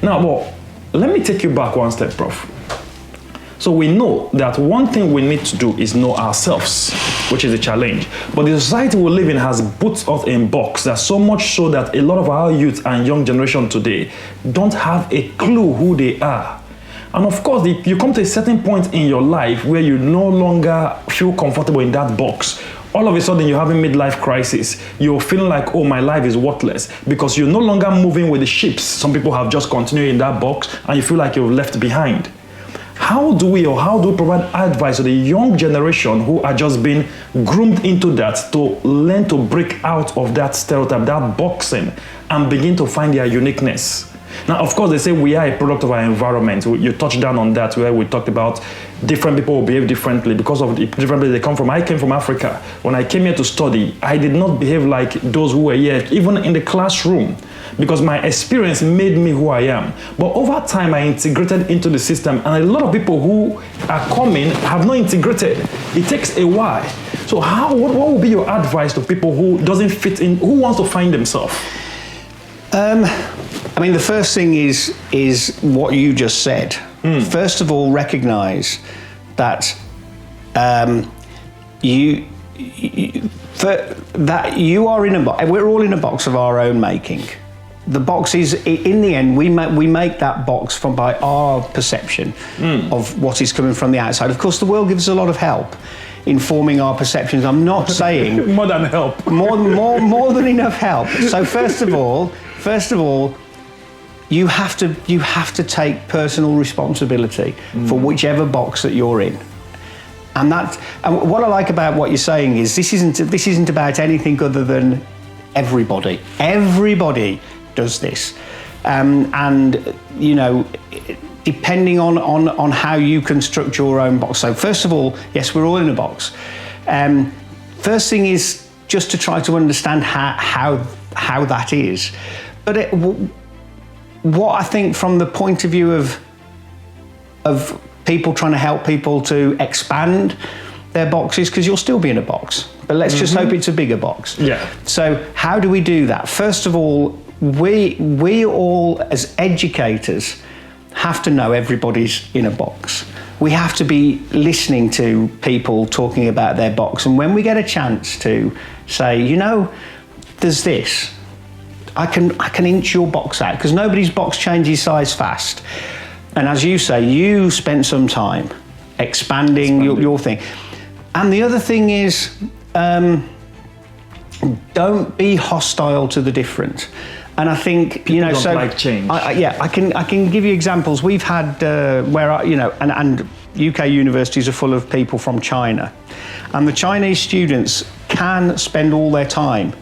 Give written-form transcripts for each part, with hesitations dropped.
Now, well, let me take you back one step, Prof. So we know that one thing we need to do is know ourselves, which is a challenge. But the society we live in has put us in box. That so much so that a lot of our youth and young generation today don't have a clue who they are. And of course, you come to a certain point in your life where you no longer feel comfortable in that box. All of a sudden, you're having midlife crisis. You're feeling like, oh, my life is worthless because you're no longer moving with the ships. Some people have just continued in that box and you feel like you're left behind. How do we provide advice to the young generation who are just being groomed into that to learn to break out of that stereotype, that boxing, and begin to find their uniqueness? Now, of course, they say we are a product of our environment. You touched down on that where we talked about different people will behave differently because of the different places they come from. I came from Africa. When I came here to study, I did not behave like those who were here, even in the classroom, because my experience made me who I am. But over time, I integrated into the system, and a lot of people who are coming have not integrated. It takes a while. So what would be your advice to people who doesn't fit in, who wants to find themselves? I mean, the first thing is what you just said. First of all, recognize that you are in a box. We're all in a box of our own making. The box is, in the end, we make that box by our perception of what is coming from the outside. Of course, the world gives us a lot of help in forming our perceptions. I'm not saying more than help. more than enough help. So first of all, you have to take personal responsibility for whichever box that you're in. And what I like about what you're saying is this isn't about anything other than everybody. Everybody does this, and you know, depending on how you construct your own box. So first of all, yes, we're all in a box. First thing is just to try to understand how that is. But what I think from the point of view of people trying to help people to expand their boxes, because you'll still be in a box, but let's just hope it's a bigger box. Yeah. So how do we do that? First of all, we all as educators have to know everybody's in a box. We have to be listening to people talking about their box, and when we get a chance to say, you know, there's this, I can inch your box out, because nobody's box changes size fast. And as you say, you spent some time expanding. Your thing. And the other thing is, don't be hostile to the different. And I think people don't like change. I can give you examples. We've had and UK universities are full of people from China, and the Chinese students can spend all their time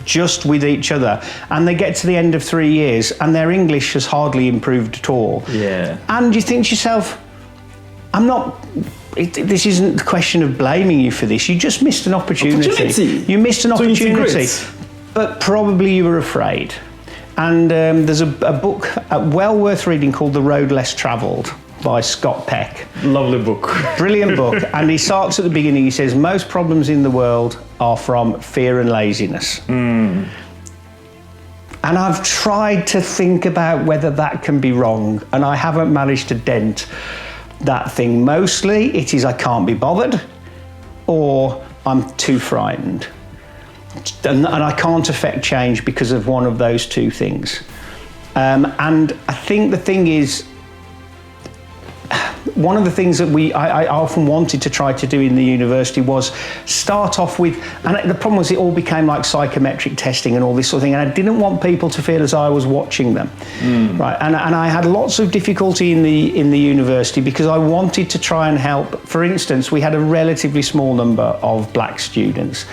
just with each other, and they get to the end of 3 years and their English has hardly improved at all. Yeah. And you think to yourself, this isn't the question of blaming you for this. You just missed an opportunity. You missed an opportunity, but probably you were afraid. And there's a book well worth reading called The Road Less Travelled by Scott Peck. Lovely book. Brilliant book. And he starts at the beginning. He says, most problems in the world are from fear and laziness. And I've tried to think about whether that can be wrong, and I haven't managed to dent that thing. Mostly it is I can't be bothered, or I'm too frightened. And I can't affect change because of one of those two things. And I think the thing is, one of the things that I often wanted to try to do in the university was start off with, and the problem was it all became like psychometric testing and all this sort of thing, and I didn't want people to feel as I was watching them, right? And I had lots of difficulty in the university because I wanted to try and help. For instance, we had a relatively small number of black students,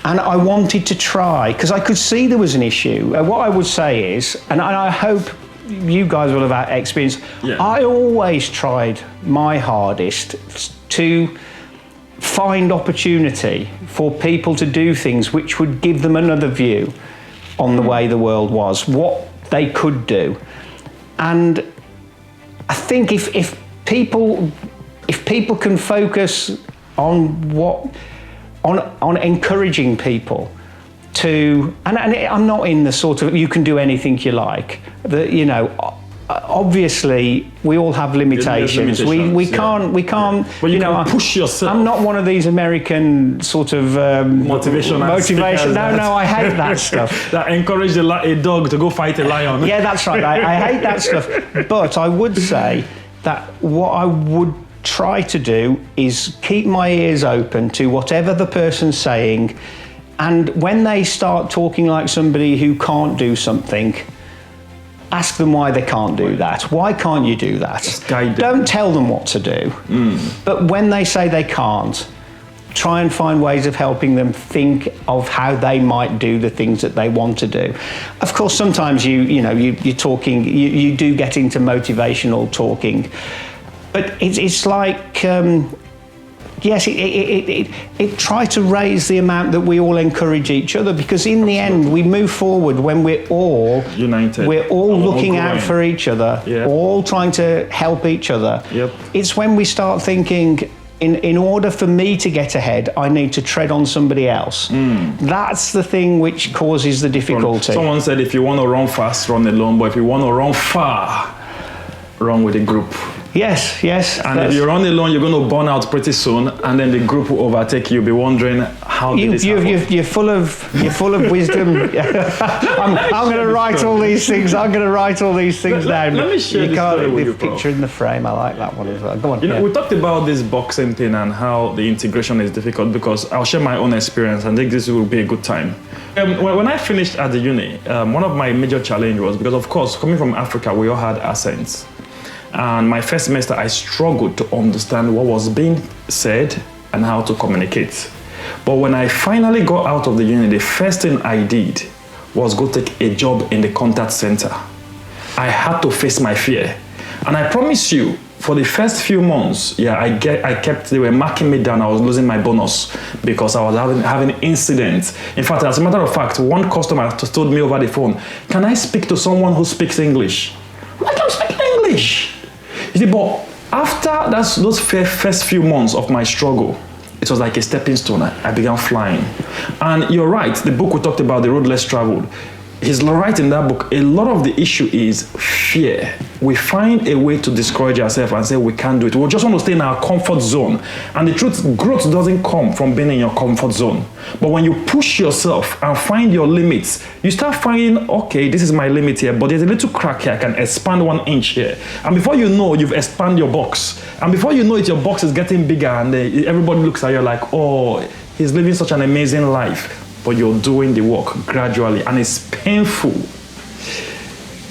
and I wanted to try, because I could see there was an issue. What I would say is, and I hope you guys will have had experience, I always tried my hardest to find opportunity for people to do things which would give them another view on the way the world was, what they could do. And I think if people can focus on encouraging people to, and I'm not in the sort of, you can do anything you like. Obviously, we all have limitations. We can't. But you can push yourself. I'm not one of these American sort of motivation. No, I hate that stuff. That encourage a dog to go fight a lion. Yeah, that's right. I hate that stuff. But I would say that what I would try to do is keep my ears open to whatever the person's saying, and when they start talking like somebody who can't do something, ask them why they can't do that. Why can't you do that? Don't tell them what to do. But when they say they can't, try and find ways of helping them think of how they might do the things that they want to do. Of course, sometimes you're talking, you do get into motivational talking, but it's like, yes, it try to raise the amount that we all encourage each other, because in the end we move forward when we're all united. We're all looking out for each other, all trying to help each other. It's when we start thinking, in order for me to get ahead, I need to tread on somebody else. That's the thing which causes the difficulty. Someone said, if you want to run fast, run alone, but if you want to run far, run with a group. Yes. And if you run alone, you're going to burn out pretty soon, and then the group will overtake you. You'll be wondering, how did this happen? You're full of wisdom. I'm going to write all these things. I'm going to write all these things down. Let me share this story with you, picture in the frame. I like that one as well. Go on. We talked about this boxing thing and how the integration is difficult, because I'll share my own experience and I think this will be a good time. When I finished at the uni, one of my major challenges was, because of course, coming from Africa, we all had accents. And my first semester, I struggled to understand what was being said and how to communicate. But when I finally got out of the uni, the first thing I did was go take a job in the contact center. I had to face my fear. And I promise you, for the first few months, they were marking me down. I was losing my bonus because I was having incidents. In fact, as a matter of fact, one customer told me over the phone, "Can I speak to someone who speaks English?" I don't speak English. You see, but after those first few months of my struggle, it was like a stepping stone. I began flying. And you're right, the book we talked about, The Road Less Traveled, he's right in that book. A lot of the issue is fear. We find a way to discourage ourselves and say we can't do it. We just want to stay in our comfort zone. And the truth, growth doesn't come from being in your comfort zone. But when you push yourself and find your limits, you start finding, okay, this is my limit here, but there's a little crack here. I can expand 1 inch here. And before you know, you've expanded your box. And before you know it, your box is getting bigger, and everybody looks at you like, oh, he's living such an amazing life. But you're doing the work gradually, and it's painful.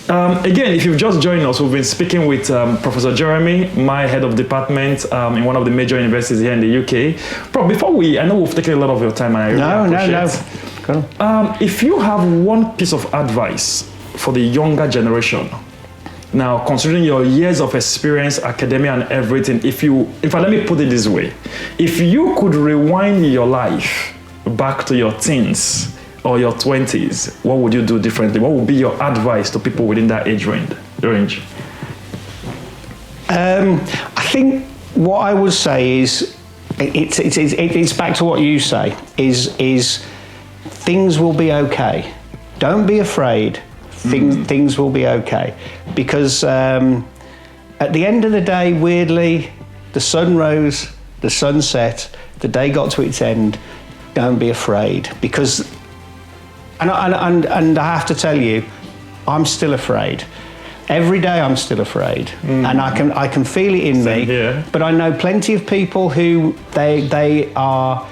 Again, if you've just joined us, we've been speaking with Professor Jeremy, my head of department in one of the major universities here in the UK. Prof, I know we've taken a lot of your time, and I really appreciate it. If you have one piece of advice for the younger generation, now considering your years of experience, academia and everything, let me put it this way, if you could rewind your life back to your teens or your 20s, what would you do differently? What would be your advice to people within that age range? I think what I would say is, it's back to what you say, is things will be okay. Don't be afraid. Things will be okay. Because at the end of the day, weirdly, the sun rose, the sun set, the day got to its end. Don't be afraid, because, and I have to tell you, I'm still afraid. Every day I'm still afraid, and I can feel it in me. Here. But I know plenty of people who they are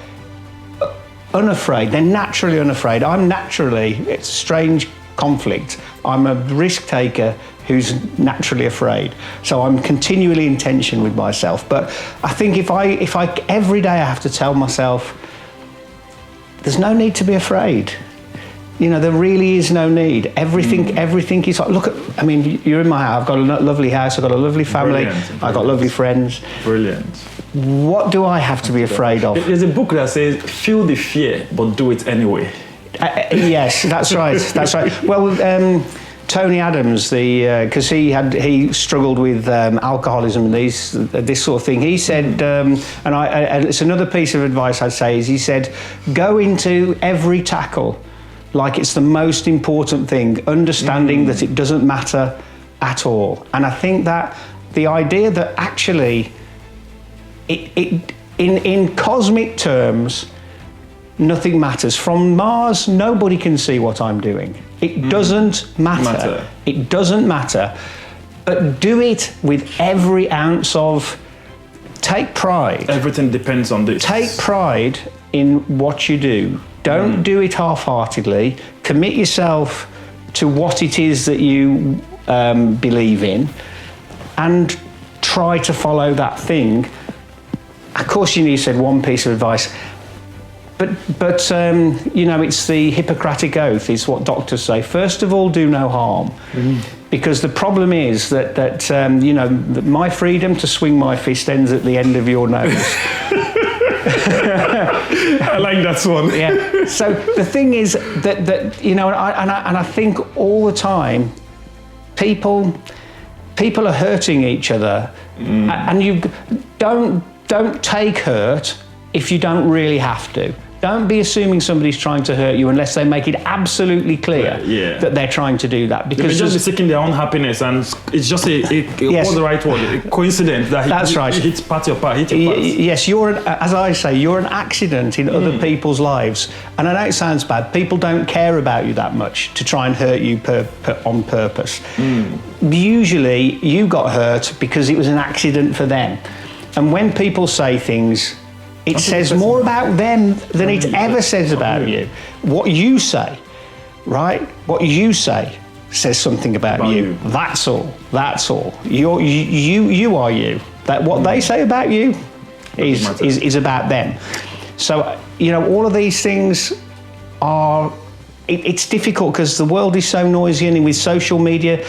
unafraid. They're naturally unafraid. I'm naturally, it's a strange conflict. I'm a risk taker who's naturally afraid. So I'm continually in tension with myself. But I think if I every day I have to tell myself, there's no need to be afraid. There really is no need. Everything is like, look at, you're in my house. I've got a lovely house. I've got a lovely family. Brilliant. I've got lovely friends. Brilliant. What do I have to be afraid of? There's a book that says, feel the fear, but do it anyway. Yes, that's right. That's right. Well, Tony Adams, because he struggled with alcoholism and this sort of thing. He said, and it's another piece of advice I'd say, is he said, go into every tackle like it's the most important thing, understanding that it doesn't matter at all. And I think that the idea that actually, in cosmic terms, nothing matters. From Mars, nobody can see what I'm doing. It doesn't matter. It doesn't matter. But do it with every ounce of, take pride. Everything depends on this. Take pride in what you do. Don't do it half-heartedly. Commit yourself to what it is that you believe in, and try to follow that thing. Of course, you said one piece of advice, but you know, it's the Hippocratic Oath. Is what doctors say. First of all, do no harm, because the problem is that you know, that my freedom to swing my fist ends at the end of your nose. I like that one. Yeah. So the thing is that you know, and I think all the time, people are hurting each other, and you don't take hurt if you don't really have to. Don't be assuming somebody's trying to hurt you unless they make it absolutely clear that they're trying to do that. Because they're just seeking their own happiness, and it's just what's the right word? A coincidence that that's right. Hits part your part. Yes, as I say, you're an accident in other people's lives. And I know it sounds bad. People don't care about you that much to try and hurt you on purpose. Usually, you got hurt because it was an accident for them. And when people say things, it says more about them than it ever says about you. What you say, right? What you say says something about you. That's all. That's all. You are you. That what they say about you is about them. So you know, all of these things are. It's difficult because the world is so noisy, and with social media,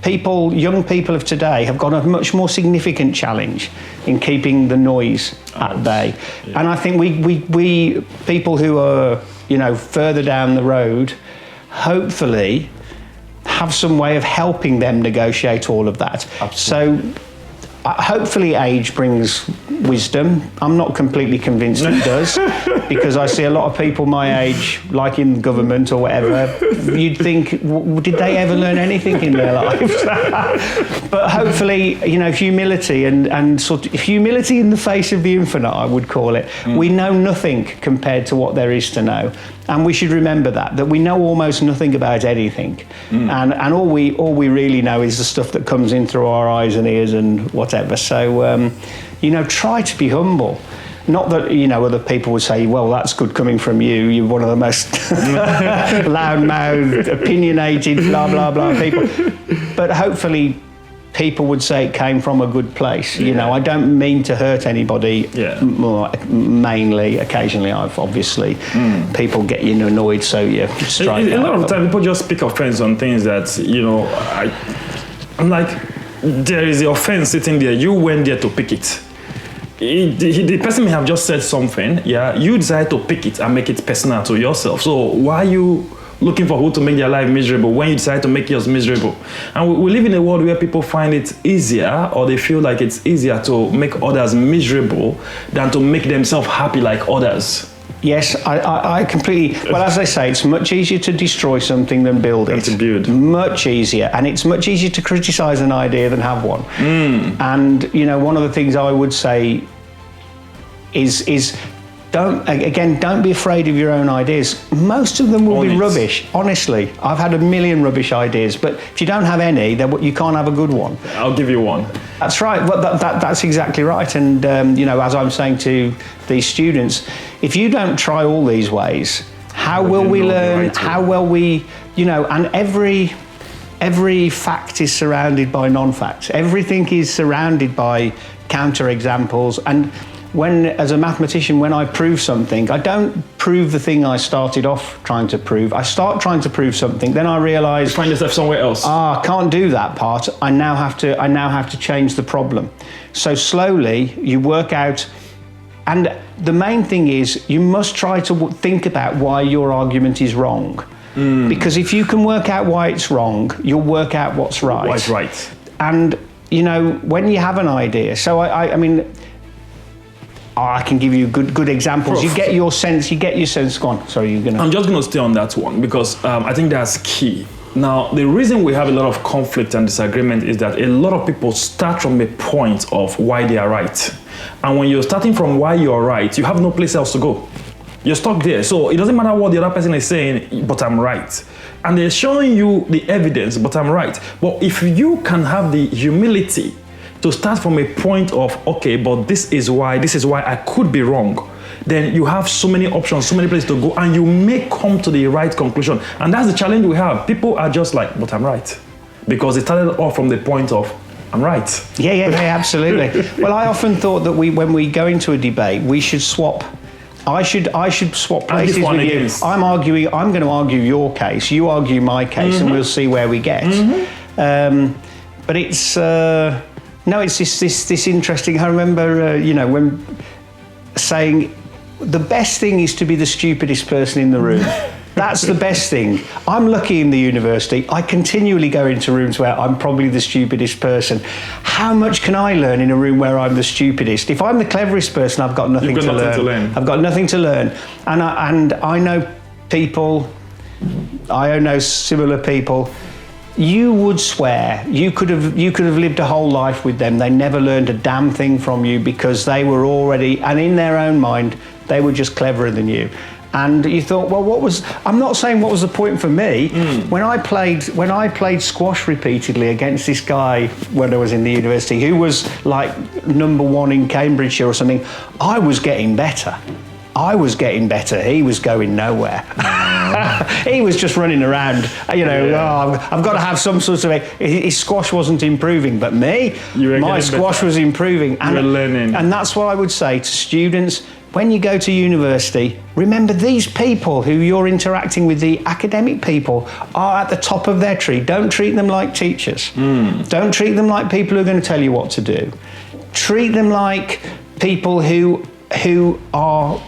young people of today have got a much more significant challenge in keeping the noise at bay. Yeah. And I think we people who are, you know, further down the road, hopefully have some way of helping them negotiate all of that. Absolutely. So hopefully age brings wisdom. I'm not completely convinced it does, because I see a lot of people my age, like in government or whatever, you'd think, did they ever learn anything in their lives? But hopefully, you know, humility and sort of humility in the face of the infinite, I would call it. We know nothing compared to what there is to know. And we should remember that we know almost nothing about anything. And all we really know is the stuff that comes in through our eyes and ears and whatever. So, you know, try to be humble. Not that, you know, other people would say, well, that's good coming from you. You're one of the most loud-mouthed, opinionated, blah, blah, blah people. But hopefully people would say it came from a good place. You know, I don't mean to hurt anybody. Mainly, occasionally, I've obviously people get you annoyed, so you strike. A lot of time, people just pick offense on things that, you know, I'm like, there is the offense sitting there. You went there to pick it. The person may have just said something. You decide to pick it and make it personal to yourself. So why are you looking for who to make their life miserable when you decide to make yours miserable? And we live in a world where people find it easier, or they feel like it's easier to make others miserable than to make themselves happy like others. Yes, I completely. Well, as I say, it's much easier to destroy something than build it. To build. Much easier, and it's much easier to criticise an idea than have one. And you know, one of the things I would say is don't be afraid of your own ideas. Most of them will be rubbish. Honestly, I've had a million rubbish ideas, but if you don't have any, then you can't have a good one. I'll give you one. That's right. Well, that's exactly right. And you know, as I'm saying to these students, if you don't try all these ways, how will we learn? How will we, you know? And every fact is surrounded by non-facts. Everything is surrounded by counter-examples. And as a mathematician, when I prove something, I don't prove the thing I started off trying to prove. I start trying to prove something, then I realise, you find yourself somewhere else. I can't do that part. I now have to change the problem. So slowly you work out, and the main thing is you must try to think about why your argument is wrong. Because if you can work out why it's wrong, you'll work out what's right. What's right. And you know, when you have an idea, so I mean, I can give you good examples. Prof. You get your sense. Go on. Sorry, you're gonna. I'm just going to stay on that one because I think that's key. Now, the reason we have a lot of conflict and disagreement is that a lot of people start from a point of why they are right. And when you're starting from why you're right, you have no place else to go. You're stuck there. So it doesn't matter what the other person is saying, but I'm right. And they're showing you the evidence, but I'm right. But if you can have the humility to start from a point of, okay, but this is why I could be wrong, then you have so many options, so many places to go, and you may come to the right conclusion. And that's the challenge we have. People are just like, but I'm right. Because they started off from the point of, I'm right. Yeah, absolutely. Well, I often thought that when we go into a debate, we should swap. I should swap places with you. I'm going to argue your case, you argue my case, and we'll see where we get. But it's... No, it's this interesting. I remember, when saying the best thing is to be the stupidest person in the room. That's the best thing. I'm lucky in the university. I continually go into rooms where I'm probably the stupidest person. How much can I learn in a room where I'm the stupidest? If I'm the cleverest person, I've got nothing to learn. I've got nothing to learn. And I know people. I know similar people. You would swear you could have lived a whole life with them. They never learned a damn thing from you because they were already, and in their own mind, they were just cleverer than you. And you thought, well, I'm not saying what was the point for me. When I played squash repeatedly against this guy when I was in the university, who was like #1 in Cambridgeshire or something, I was getting better. He was going nowhere. He was just running around, I've got to have some sort of... His squash wasn't improving, but my squash was improving. You were learning. And that's what I would say to students, when you go to university, remember these people who you're interacting with, the academic people, are at the top of their tree. Don't treat them like teachers. Don't treat them like people who are going to tell you what to do. Treat them like people who are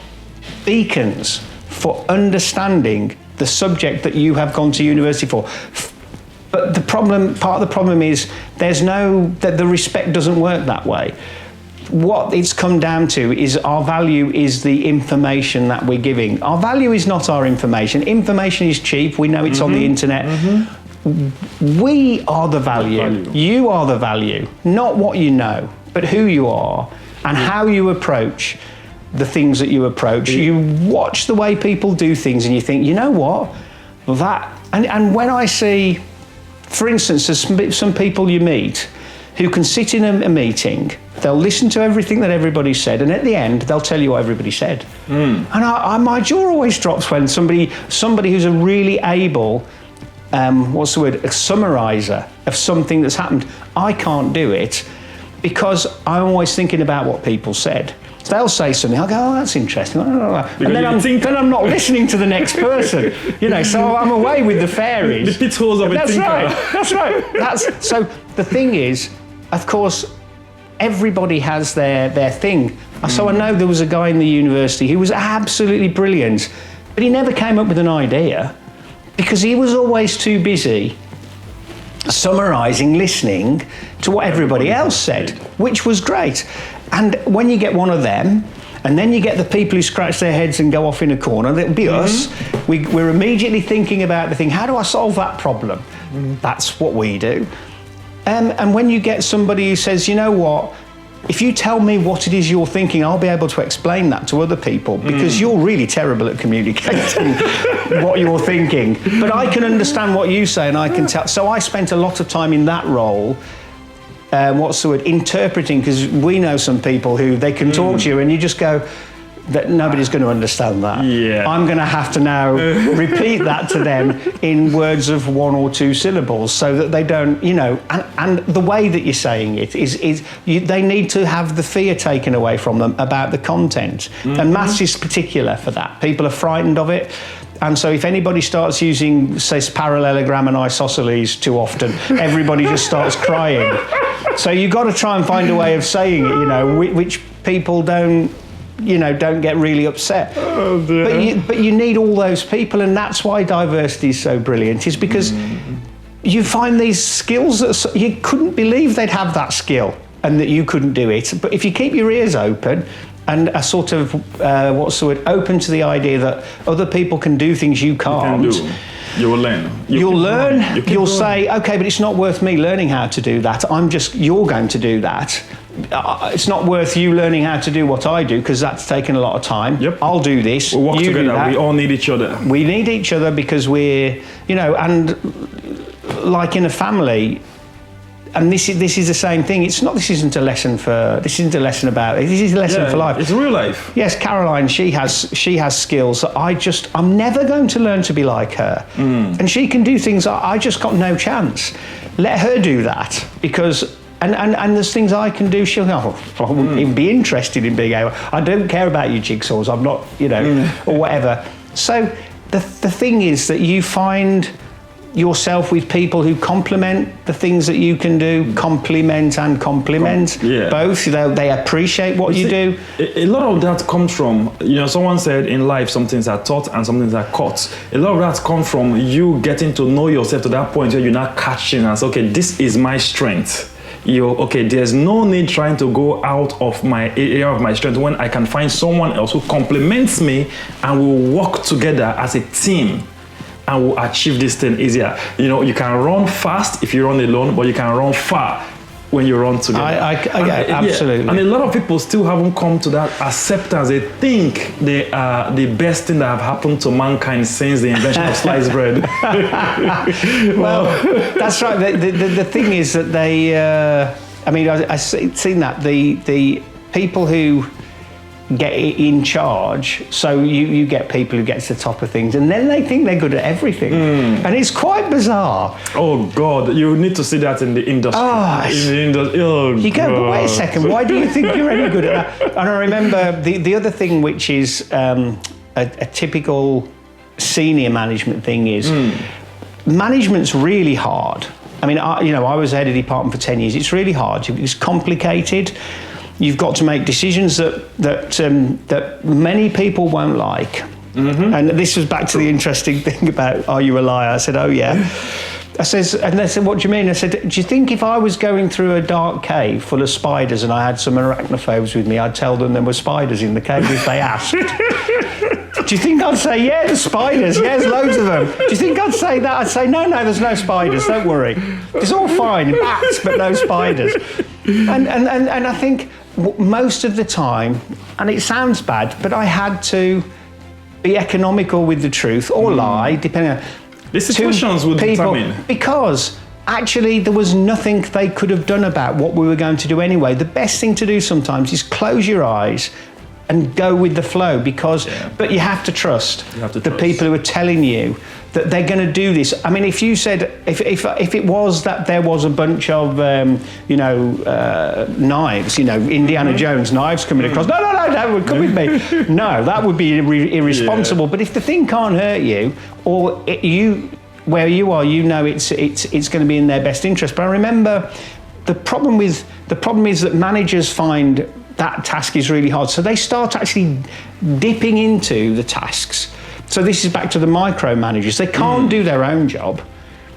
beacons for understanding the subject that you have gone to university for. But part of the problem is that the respect doesn't work that way. What it's come down to is our value is the information that we're giving. Our value is not our information. Information is cheap. We know it's on the internet. We are the value. You are the value. Not what you know, but who you are and how you approach the things that you approach. You watch the way people do things and you think, you know what? And when I see, for instance, there's some people you meet who can sit in a meeting, they'll listen to everything that everybody said, and at the end, they'll tell you what everybody said. And my jaw always drops when somebody who's a really able, a summariser of something that's happened. I can't do it because I'm always thinking about what people said. So they'll say something, I'll go, oh, that's interesting. And then I'm not listening to the next person. So I'm away with the fairies. The pitfalls of a thinker. That's right. So the thing is, of course, everybody has their thing. So I know there was a guy in the university who was absolutely brilliant, but he never came up with an idea because he was always too busy summarising, listening to what everybody else said, which was great. And when you get one of them, and then you get the people who scratch their heads and go off in a corner, that'll be us. We're immediately thinking about the thing, how do I solve that problem? That's what we do. And when you get somebody who says, you know what, if you tell me what it is you're thinking, I'll be able to explain that to other people because you're really terrible at communicating what you're thinking. But I can understand what you say and I can tell. So I spent a lot of time in that role, interpreting, because we know some people who they can talk to you and you just go, that nobody's going to understand that. Yeah. I'm going to have to now repeat that to them in words of 1 or 2 syllables so that they don't, and the way that you're saying it they need to have the fear taken away from them about the content. And maths is particular for that. People are frightened of it. And so if anybody starts using, say, parallelogram and isosceles too often, everybody just starts crying. So you've got to try and find a way of saying it, which people don't get really upset. Oh, dear. But you need all those people, and that's why diversity is so brilliant, is because you find these skills that you couldn't believe they'd have that skill and that you couldn't do it. But if you keep your ears open, and are sort of, open to the idea that other people can do things you can't. You can do. You will learn. You'll learn. You'll learning. say, okay, but it's not worth me learning how to do that. You're going to do that. It's not worth you learning how to do what I do because that's taken a lot of time. Yep. I'll do this. We work you together. do that. We all need each other. We need each other because we're, and like in a family, and this is the same thing. This isn't a lesson about it. This is a lesson for life. It's real life. Yes, Caroline, she has skills that I'm never going to learn to be like her. And she can do things I just got no chance. Let her do that because and there's things I can do. She'll go, I wouldn't even be interested in being able. I don't care about your jigsaws. I'm not, or whatever. So the thing is that you find yourself with people who complement the things that you can do, compliment both. They appreciate what you do. A lot of that comes from, someone said in life some things are taught and some things are caught. A lot of that comes from you getting to know yourself to that point where you're not catching and say, okay, this is my strength. There's no need trying to go out of my area of my strength when I can find someone else who complements me and we'll work together as a team and we'll achieve this thing easier. You can run fast if you run alone, but you can run far when you run together. Absolutely. Yeah. And a lot of people still haven't come to that acceptance. They think they are the best thing that have happened to mankind since the invention of sliced bread. Well, that's right. The thing is that they, I've seen that the people who get in charge, so you get people who get to the top of things and then they think they're good at everything, and it's quite bizarre. Oh God, you need to see that in the industry. You go, but wait a second, why do you think you're any good at that? And I remember the other thing, which is a typical senior management thing, is management's really hard. I was head of department for 10 years. It's really hard. It's complicated. You've got to make decisions that many people won't like. And this was back to the interesting thing about, are you a liar? I said, oh yeah. And they said, what do you mean? I said, do you think if I was going through a dark cave full of spiders and I had some arachnophobes with me, I'd tell them there were spiders in the cave if they asked? Do you think I'd say, yeah, there's spiders, yeah, there's loads of them? Do you think I'd say that? I'd say, no, there's no spiders, don't worry. It's all fine, bats, but no spiders. And I think most of the time, and it sounds bad, but I had to be economical with the truth or lie, depending on the situations would determine. Because actually there was nothing they could have done about what we were going to do anyway. The best thing to do sometimes is close your eyes and go with the flow, but you have to trust the people who are telling you that they're going to do this. If you said, if it was that there was a bunch of, knives, Indiana Jones knives coming across, no, come with me. No, that would be irresponsible. Yeah. But if the thing can't hurt you, or where you are, it's going to be in their best interest. But I remember the problem is that managers find that task is really hard. So they start actually dipping into the tasks. So this is back to the micromanagers. They can't do their own job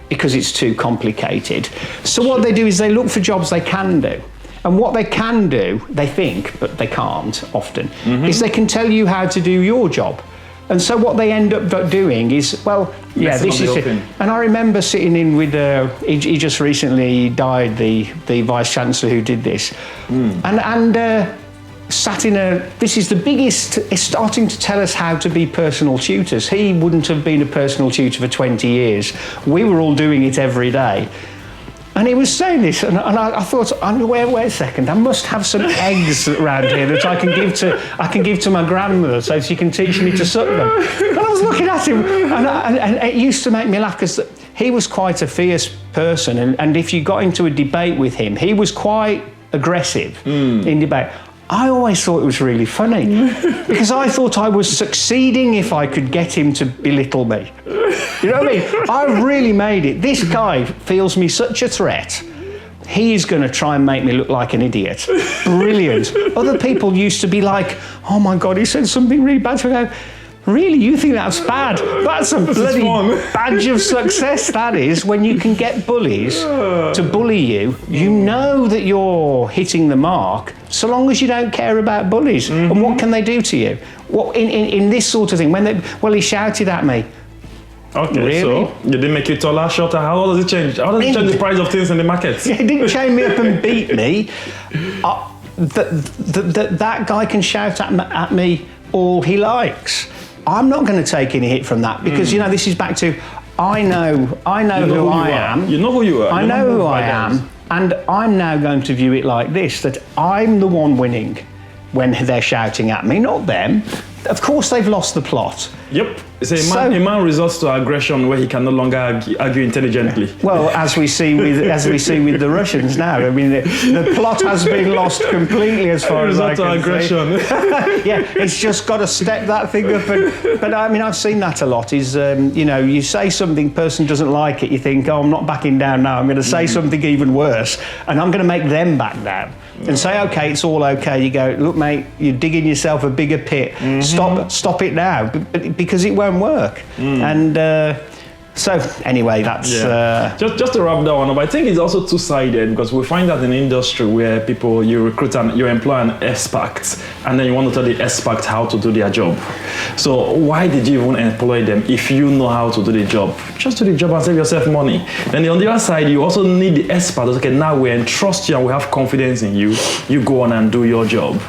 because it's too complicated. So what they do is they look for jobs they can do. And what they can do, they think, but they can't often, is they can tell you how to do your job. And so what they end up doing is, this is it. And I remember sitting in with, he just recently died, the Vice Chancellor who did this. And sat in this is the biggest, is starting to tell us how to be personal tutors. He wouldn't have been a personal tutor for 20 years. We were all doing it every day. And he was saying this, and I thought, wait a second, I must have some eggs around here that I can give to my grandmother so she can teach me to suck them. And I was looking at him, and it used to make me laugh because he was quite a fierce person, and if you got into a debate with him, he was quite aggressive in debate. I always thought it was really funny because I thought I was succeeding if I could get him to belittle me. You know what I mean? I really made it. This guy feels me such a threat. He's going to try and make me look like an idiot. Brilliant. Other people used to be like, oh my God, he said something really bad. So I go, Really, you think that's bad? That's a bloody badge of success, that is, when you can get bullies to bully you. You know that you're hitting the mark, so long as you don't care about bullies. And what can they do to you? What in this sort of thing? Well, he shouted at me. Okay, really? So you didn't make you taller, shorter. How does it change? How does it change the price of things in the market? He didn't chain me up and beat me. That guy can shout at me all he likes. I'm not going to take any hit from that because this is back to I know who I am. You know who you are. I know who I am, and I'm now going to view it like this: that I'm the one winning when they're shouting at me, not them. Of course, they've lost the plot. Yep. A man resorts to aggression where he can no longer argue intelligently. Well, as we see with the Russians now, I mean, the plot has been lost completely as far as I can aggression. Yeah, it's just got to step that thing up. But I mean, I've seen that a lot. Is you say something, person doesn't like it, you think, oh, I'm not backing down now. I'm going to say something even worse, and I'm going to make them back down. And say, okay, it's all okay. You go, look, mate, you're digging yourself a bigger pit. Stop it now, because it won't work. And so anyway, that's just to wrap that one up. I think it's also two-sided because we find that in industry where you recruit and you employ an expert, and then you want to tell the expert how to do their job. So why did you even employ them if you know how to do the job? Just do the job and save yourself money. Then on the other side, you also need the expert. Okay, now we entrust you and we have confidence in you. You go on and do your job.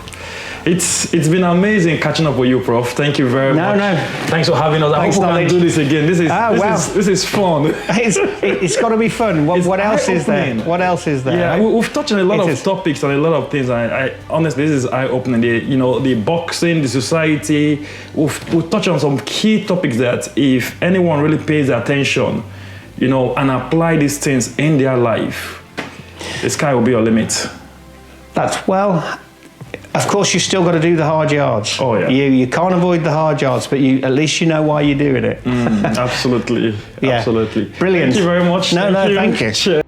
It's been amazing catching up with you, Prof. Thank you very much. No. Thanks for having us. I hope we can do this again. This is fun. It's got to be fun. What else is there? What else is there? Yeah, we've touched on a lot of topics and a lot of things. I honestly, this is eye-opening. The boxing, the society. We've touched on some key topics that if anyone really pays attention, and apply these things in their life, the sky will be your limit. Of course, you still got to do the hard yards. Oh yeah. You can't avoid the hard yards, but at least you know why you're doing it. Absolutely. Yeah. Absolutely. Brilliant. Thank you very much. Thank you. Cheers.